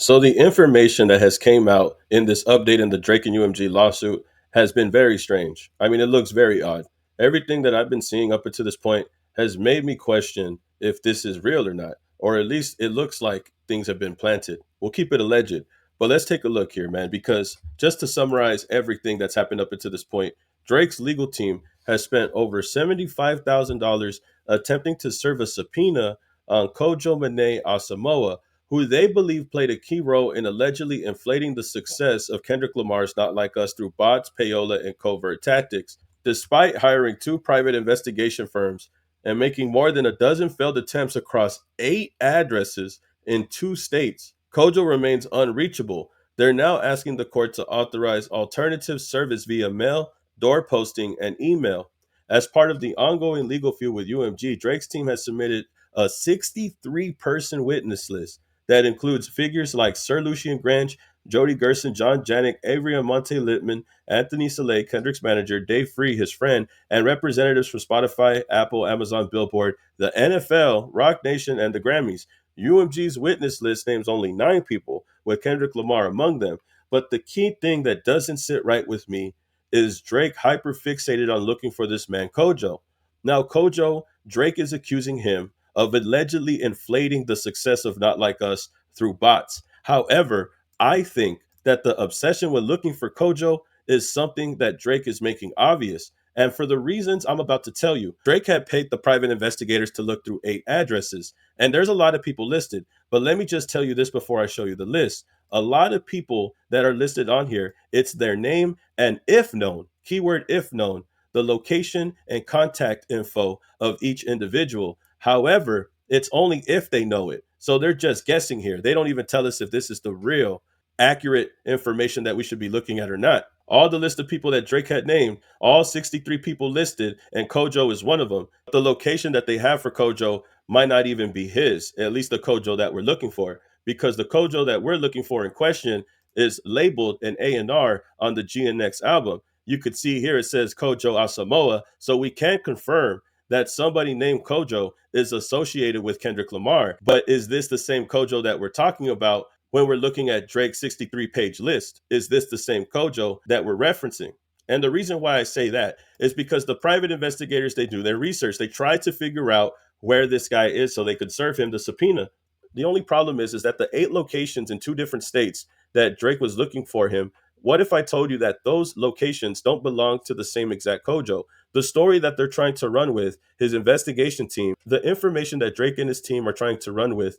So the information that has came out in this update in the Drake and UMG lawsuit has been very strange. I mean, it looks very odd. Everything that I've been seeing up until this point has made me question if this is real or not, or at least it looks like things have been planted. We'll keep it alleged, but let's take a look here, man, because just to summarize everything that's happened up until this point, Drake's legal team has spent over $75,000 attempting to serve a subpoena on Kojo Mane Asamoah, who they believe played a key role in allegedly inflating the success of Kendrick Lamar's Not Like Us through bots, payola, and covert tactics. Despite hiring two private investigation firms and making more than a dozen failed attempts across 8 addresses in 2 states, Kojo remains unreachable. They're now asking the court to authorize alternative service via mail, door posting, and email. As part of the ongoing legal feud with UMG, Drake's team has submitted a 63-person witness list that includes figures like Sir Lucian Grange, Jody Gerson, John Janik, Avery Monte Littman, Anthony Soleil, Kendrick's manager, Dave Free, his friend, and representatives from Spotify, Apple, Amazon, Billboard, the NFL, Rock Nation, and the Grammys. UMG's witness list names only 9 people, with Kendrick Lamar among them. But the key thing that doesn't sit right with me is Drake hyper fixated on looking for this man, Kojo. Now, Kojo, Drake is accusing him of allegedly inflating the success of Not Like Us through bots. However, I think that the obsession with looking for Kojo is something that Drake is making obvious. And for the reasons I'm about to tell you, Drake had paid the private investigators to look through 8 addresses. And there's a lot of people listed. But let me just tell you this before I show you the list. A lot of people that are listed on here, it's their name and if known, keyword if known, the location and contact info of each individual. However, it's only if they know it. So they're just guessing here. They don't even tell us if this is the real accurate information that we should be looking at or not. All the list of people that Drake had named, all 63 people listed, and Kojo is one of them. The location that they have for Kojo might not even be his, at least the Kojo that we're looking for, because the Kojo that we're looking for in question is labeled an A&R on the GNX album. You could see here it says Kojo Asamoah, so we can confirm that somebody named Kojo is associated with Kendrick Lamar. But is this the same Kojo that we're talking about when we're looking at Drake's 63-page list? Is this the same Kojo that we're referencing? And the reason why I say that is because the private investigators, they do their research. They try to figure out where this guy is so they could serve him the subpoena. The only problem is that the 8 locations in 2 different states that Drake was looking for him, what if I told you that those locations don't belong to the same exact Kojo? The story that they're trying to run with, his investigation team, the information that Drake and his team are trying to run with,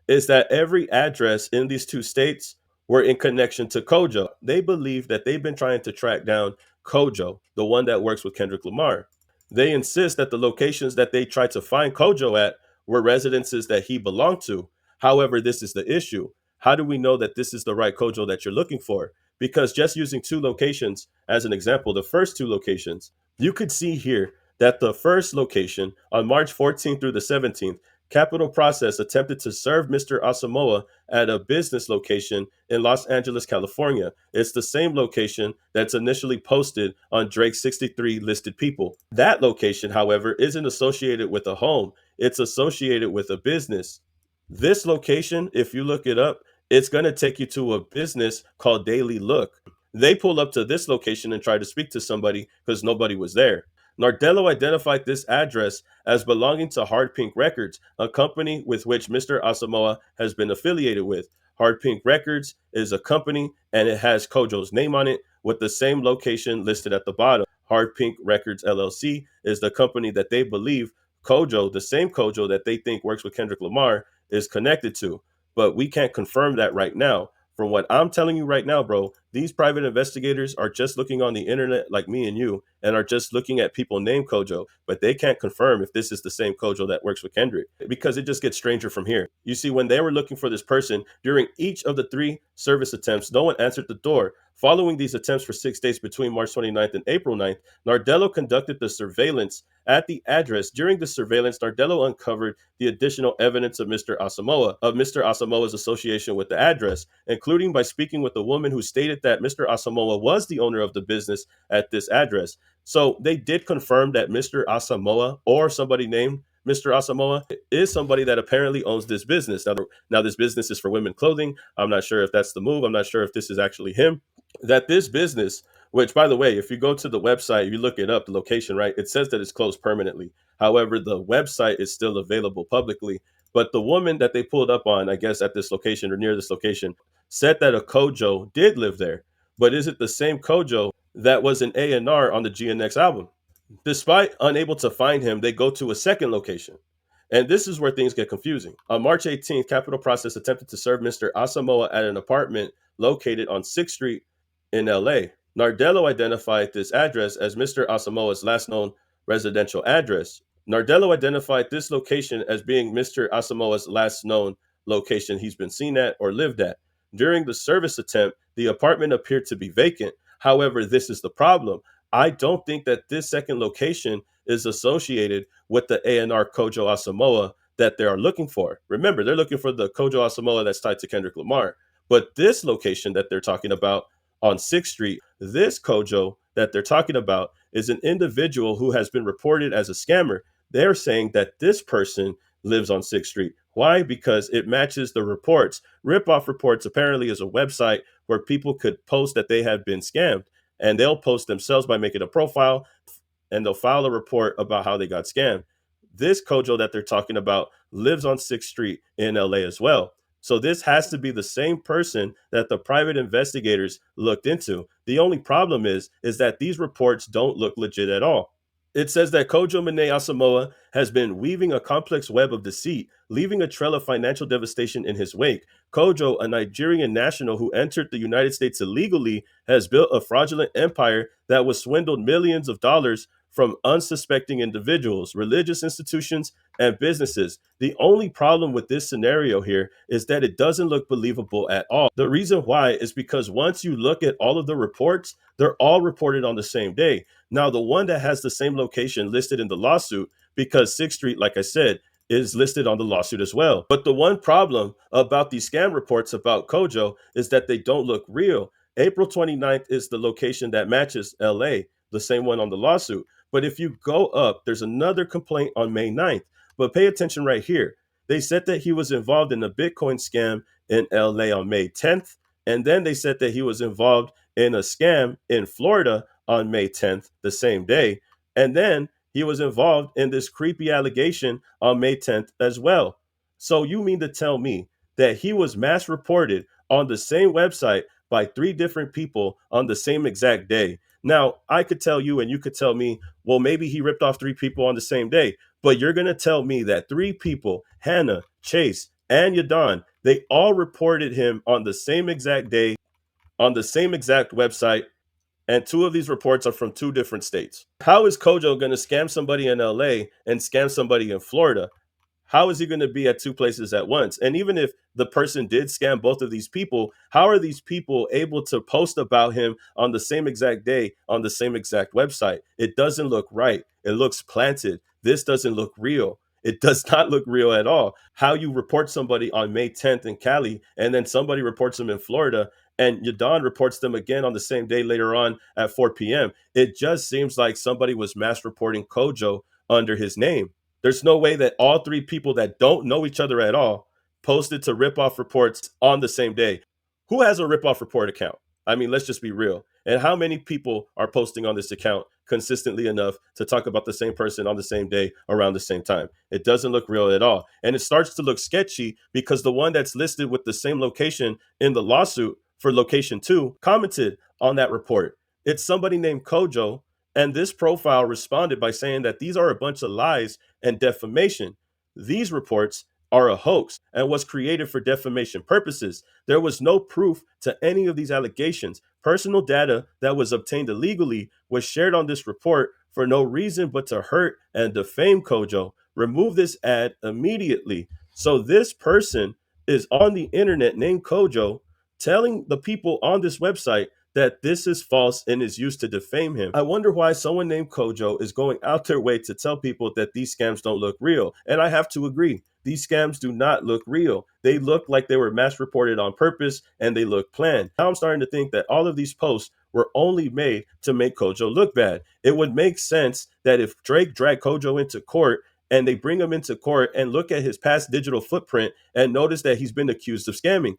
is that every address in these 2 states were in connection to Kojo. They believe that they've been trying to track down Kojo, the one that works with Kendrick Lamar. They insist that the locations that they tried to find Kojo at were residences that he belonged to. However, this is the issue. How do we know that this is the right Kojo that you're looking for? Because just using 2 locations as an example, the first 2 locations, you could see here that the first location on March 14th through the 17th, Capital Process attempted to serve Mr. Asamoah at a business location in Los Angeles, California. It's the same location that's initially posted on Drake's 63 listed people. That location, however, isn't associated with a home, it's associated with a business. This location, if you look it up, it's going to take you to a business called Daily Look. They pull up to this location and try to speak to somebody because nobody was there. Nardello identified this address as belonging to Hard Pink Records, a company with which Mr. Asamoah has been affiliated with. Hard Pink Records is a company and it has Kojo's name on it with the same location listed at the bottom. Hard Pink Records LLC is the company that they believe Kojo, the same Kojo that they think works with Kendrick Lamar, is connected to. But we can't confirm that right now. From what I'm telling you right now, bro, these private investigators are just looking on the internet like me and you and are just looking at people named Kojo, but they can't confirm if this is the same Kojo that works with Kendrick because it just gets stranger from here. You see, when they were looking for this person during each of the 3 service attempts, no one answered the door. Following these attempts for 6 days between March 29th and April 9th, Nardello conducted the surveillance at the address. During the surveillance, Nardello uncovered the additional evidence of Mr. Asamoah's association with the address, including by speaking with a woman who stated that Mr. Asamoah was the owner of the business at this address. So they did confirm that Mr. Asamoah or somebody named Mr. Asamoah is somebody that apparently owns this business. Now this business is for women clothing. I'm not sure if that's the move. I'm not sure if this is actually him. That this business, which by the way, if you go to the website, you look it up, the location, right? It says that it's closed permanently. However, the website is still available publicly. But the woman that they pulled up on, I guess at this location or near this location, said that a Kojo did live there. But is it the same Kojo that was an A&R on the GNX album? Despite unable to find him, they go to a second location. And this is where things get confusing. On March 18th, Capitol Process attempted to serve Mr. Asamoah at an apartment located on 6th Street in LA. Nardello identified this address as Mr. Asamoah's last known residential address. Nardello identified this location as being Mr. Asamoah's last known location he's been seen at or lived at. During the service attempt, the apartment appeared to be vacant. However, this is the problem. I don't think that this second location is associated with the A&R Kojo Asamoah that they are looking for. Remember, they're looking for the Kojo Asamoah that's tied to Kendrick Lamar. But this location that they're talking about on 6th Street, this Kojo that they're talking about is an individual who has been reported as a scammer. They're saying that this person lives on 6th Street. Why? Because it matches the reports. Ripoff Reports apparently is a website where people could post that they have been scammed, and they'll post themselves by making a profile and they'll file a report about how they got scammed. This Kojo that they're talking about lives on 6th Street in LA as well. So this has to be the same person that the private investigators looked into. The only problem is that these reports don't look legit at all. It says that Kojo Mene Asamoah has been weaving a complex web of deceit, leaving a trail of financial devastation in his wake. Kojo, a Nigerian national who entered the United States illegally, has built a fraudulent empire that was swindled millions of dollars from unsuspecting individuals, religious institutions, and businesses. The only problem with this scenario here is that it doesn't look believable at all. The reason why is because once you look at all of the reports, they're all reported on the same day. Now, the one that has the same location listed in the lawsuit, because 6th Street, like I said, is listed on the lawsuit as well. But the one problem about these scam reports about Kojo is that they don't look real. April 29th is the location that matches LA, the same one on the lawsuit. But if you go up, there's another complaint on May 9th. But pay attention right here. They said that he was involved in a Bitcoin scam in LA on May 10th. And then they said that he was involved in a scam in Florida on May 10th, the same day. And then he was involved in this creepy allegation on May 10th as well. So you mean to tell me that he was mass reported on the same website by three different people on the same exact day? Now, I could tell you and you could tell me, well, maybe he ripped off three people on the same day. But you're going to tell me that three people, Hannah, Chase, and Yadon, they all reported him on the same exact day, on the same exact website, and two of these reports are from two different states. How is Kojo going to scam somebody in LA and scam somebody in Florida? How is he going to be at two places at once? And even if the person did scam both of these people, how are these people able to post about him on the same exact day on the same exact website? It doesn't look right. It looks planted. This doesn't look real. It does not look real at all. How you report somebody on May 10th in Cali and then somebody reports them in Florida and Yadon reports them again on the same day later on at 4 p.m. It just seems like somebody was mass reporting Kojo under his name. There's no way that all three people that don't know each other at all posted to ripoff reports on the same day. Who has a ripoff report account? I mean, let's just be real. And how many people are posting on this account consistently enough to talk about the same person on the same day around the same time? It doesn't look real at all. And it starts to look sketchy because the one that's listed with the same location in the lawsuit for location 2 commented on that report. It's somebody named Kojo, and this profile responded by saying that these are a bunch of lies and defamation. These reports are a hoax and was created for defamation purposes. There was no proof to any of these allegations. Personal data that was obtained illegally was shared on this report for no reason but to hurt and defame Kojo. Remove this ad immediately. So this person is on the internet named Kojo telling the people on this website that this is false and is used to defame him. I wonder why someone named Kojo is going out their way to tell people that these scams don't look real. And I have to agree, these scams do not look real. They look like they were mass reported on purpose and they look planned. Now I'm starting to think that all of these posts were only made to make Kojo look bad. It would make sense that if Drake dragged Kojo into court and they bring him into court and look at his past digital footprint and notice that he's been accused of scamming.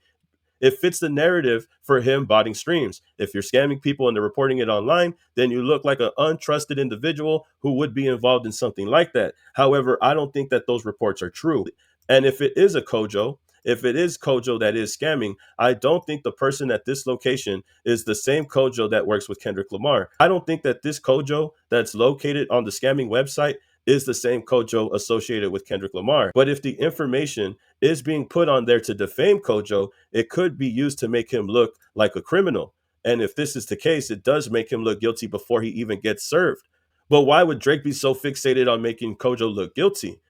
It fits the narrative for him botting streams. If you're scamming people and they're reporting it online, then you look like an untrusted individual who would be involved in something like that. However, I don't think that those reports are true. And if it is a Kojo, if it is Kojo that is scamming, I don't think the person at this location is the same Kojo that works with Kendrick Lamar. I don't think that this Kojo that's located on the scamming website is the same Kojo associated with Kendrick Lamar. But if the information is being put on there to defame Kojo, it could be used to make him look like a criminal. And if this is the case, it does make him look guilty before he even gets served. But why would Drake be so fixated on making Kojo look guilty?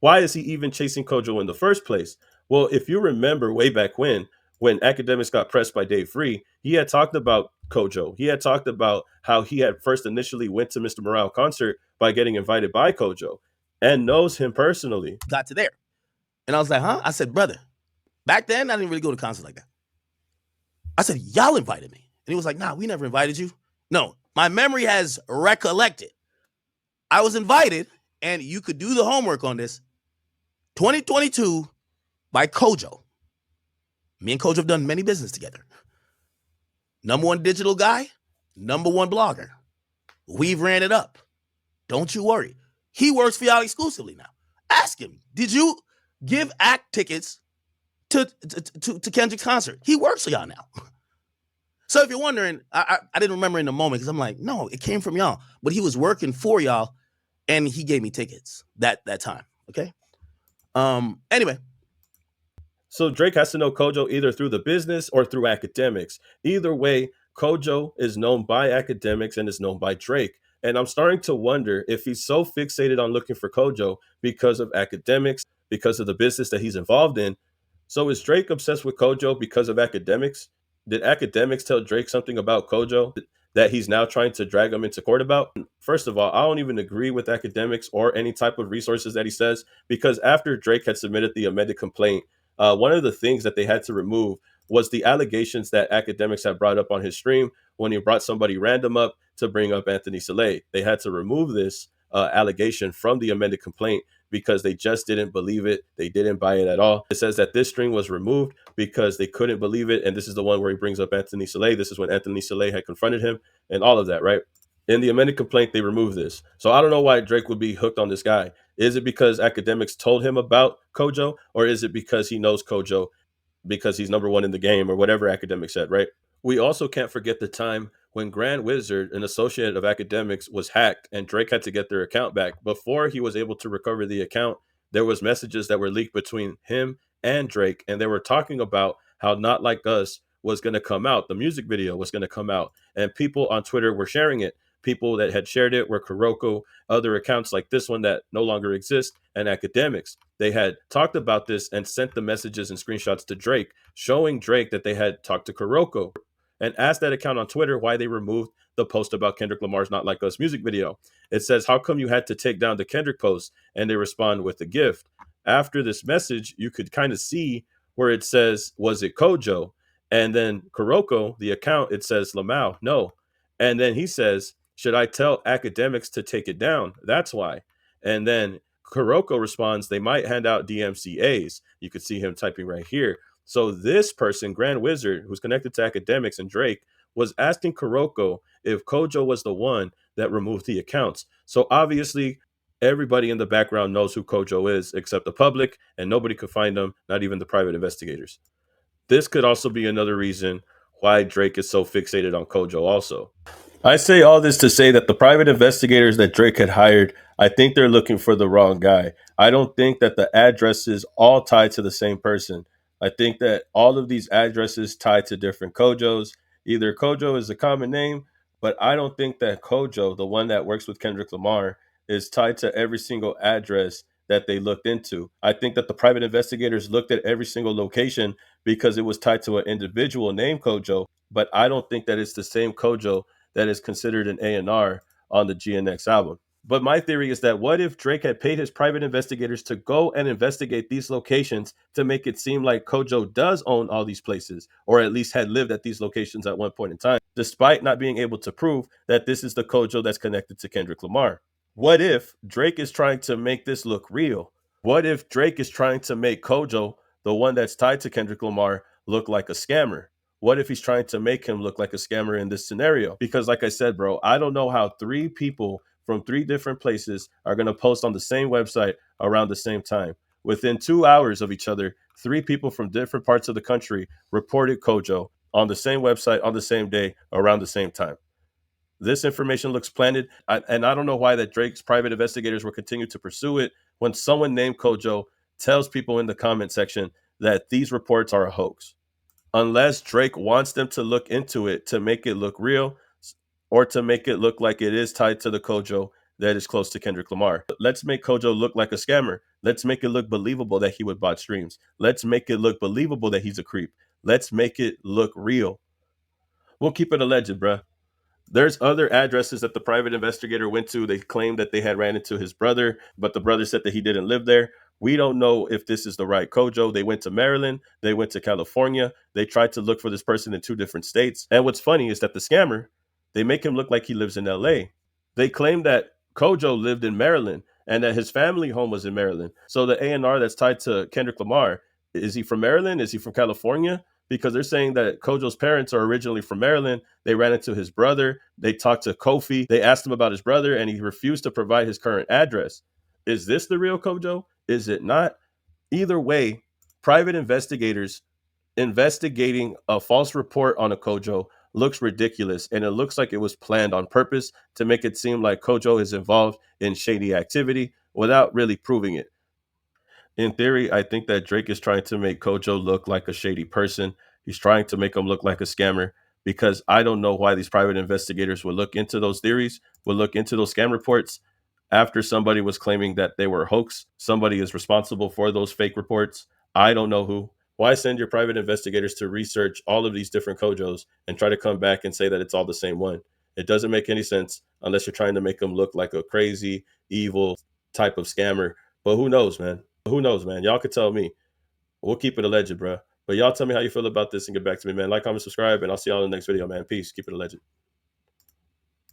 Why is he even chasing Kojo in the first place? Well, if you remember way back when Academiks got pressed by Dave Free, he had talked about Kojo. He had talked about how he had first initially went to Mr. Morale concert by getting invited by Kojo and knows him personally. Got to there. And I was like, huh? I said, brother, back then I didn't really go to concerts like that. I said, y'all invited me. And he was like, nah, we never invited you. No, my memory has recollected. I was invited, and you could do the homework on this. 2022 by Kojo. Me and Kojo have done many business together. Number one digital guy, number one blogger. We've ran it up. Don't you worry. He works for y'all exclusively now. Ask him, did you give act tickets to Kendrick's concert? He works for y'all now. So if you're wondering, I didn't remember in the moment because I'm like, no, it came from y'all. But he was working for y'all, and he gave me tickets that time. Okay. Anyway. So Drake has to know Kojo either through the business or through Academiks. Either way, Kojo is known by Academiks and is known by Drake. And I'm starting to wonder if he's so fixated on looking for Kojo because of Academiks, because of the business that he's involved in. So is Drake obsessed with Kojo because of Academiks? Did Academiks tell Drake something about Kojo that he's now trying to drag him into court about? First of all, I don't even agree with Academiks or any type of resources that he says, because after Drake had submitted the amended complaint, one of the things that they had to remove was the allegations that Academiks had brought up on his stream when he brought somebody random up to bring up Anthony Saleh. They had to remove this allegation from the amended complaint because they just didn't believe it. They didn't buy it at all. It says that this string was removed because they couldn't believe it. And this is the one where he brings up Anthony Saleh. This is when Anthony Saleh had confronted him and all of that, right? In the amended complaint, they removed this. So I don't know why Drake would be hooked on this guy. Is it because Academiks told him about Kojo, or is it because he knows Kojo because he's number one in the game, or whatever Academiks said, right? We also can't forget the time when Grand Wizard, an associate of Academiks, was hacked and Drake had to get their account back. Before he was able to recover the account, there was messages that were leaked between him and Drake, and they were talking about how Not Like Us was going to come out. The music video was going to come out, and people on Twitter were sharing it. People that had shared it were Kuroko, other accounts like this one that no longer exist, and Academiks. They had talked about this and sent the messages and screenshots to Drake, showing Drake that they had talked to Kuroko, and asked that account on Twitter why they removed the post about Kendrick Lamar's Not Like Us music video. It says, how come you had to take down the Kendrick post? And they respond with a gift. After this message, you could kind of see where it says, was it Kojo? And then Kuroko, the account, it says Lamau, no. And then he says, should I tell Academiks to take it down? That's why. And then Kuroko responds, they might hand out DMCAs. You could see him typing right here. So this person, Grand Wizard, who's connected to Academiks and Drake, was asking Kuroko if Kojo was the one that removed the accounts. So obviously, everybody in the background knows who Kojo is, except the public, and nobody could find him, not even the private investigators. This could also be another reason why Drake is so fixated on Kojo also. I say all this to say that the private investigators that Drake had hired, I think they're looking for the wrong guy. I don't think that the addresses all tie to the same person. I think that all of these addresses tie to different Kojos. Either Kojo is a common name, but I don't think that Kojo, the one that works with Kendrick Lamar, is tied to every single address that they looked into. I think that the private investigators looked at every single location because it was tied to an individual named Kojo, but I don't think that it's the same Kojo that is considered an A&R on the GNX album. But my theory is that what if Drake had paid his private investigators to go and investigate these locations to make it seem like Kojo does own all these places, or at least had lived at these locations at one point in time, despite not being able to prove that this is the Kojo that's connected to Kendrick Lamar. What if Drake is trying to make this look real? What if Drake is trying to make Kojo, the one that's tied to Kendrick Lamar, look like a scammer? What if he's trying to make him look like a scammer in this scenario? Because, like I said, bro, I don't know how three people from three different places are going to post on the same website around the same time. Within 2 hours of each other, three people from different parts of the country reported Kojo on the same website on the same day around the same time. This information looks planted, and I don't know why that Drake's private investigators will continue to pursue it when someone named Kojo tells people in the comment section that these reports are a hoax. Unless Drake wants them to look into it to make it look real or to make it look like it is tied to the Kojo that is close to Kendrick Lamar. Let's make Kojo look like a scammer. Let's make it look believable that he would bot streams. Let's make it look believable that he's a creep. Let's make it look real. We'll keep it alleged, bruh. There's other addresses that the private investigator went to. They claimed that they had ran into his brother, but the brother said that he didn't live there. We don't know if this is the right Kojo. They went to Maryland, they went to California. They tried to look for this person in two different states. And what's funny is that the scammer, they make him look like he lives in LA. They claim that Kojo lived in Maryland and that his family home was in Maryland. So the A&R that's tied to Kendrick Lamar, is he from Maryland? Is he from California? Because they're saying that Kojo's parents are originally from Maryland. They ran into his brother. They talked to Kofi. They asked him about his brother, and he refused to provide his current address. Is this the real Kojo? Is it not? Either way, private investigators investigating a false report on a Kojo looks ridiculous, and it looks like it was planned on purpose to make it seem like Kojo is involved in shady activity without really proving it. In theory, I think that Drake is trying to make Kojo look like a shady person. He's trying to make him look like a scammer because I don't know why these private investigators would look into those theories, would look into those scam reports after somebody was claiming that they were a hoax. Somebody is responsible for those fake reports. I don't know who. Why send your private investigators to research all of these different Kojos and try to come back and say that it's all the same one? It doesn't make any sense unless you're trying to make them look like a crazy, evil type of scammer. But who knows, man? Who knows, man? Y'all could tell me. We'll keep it alleged, bro. But y'all tell me how you feel about this and get back to me, man. Like, comment, subscribe, and I'll see y'all in the next video, man. Peace. Keep it alleged.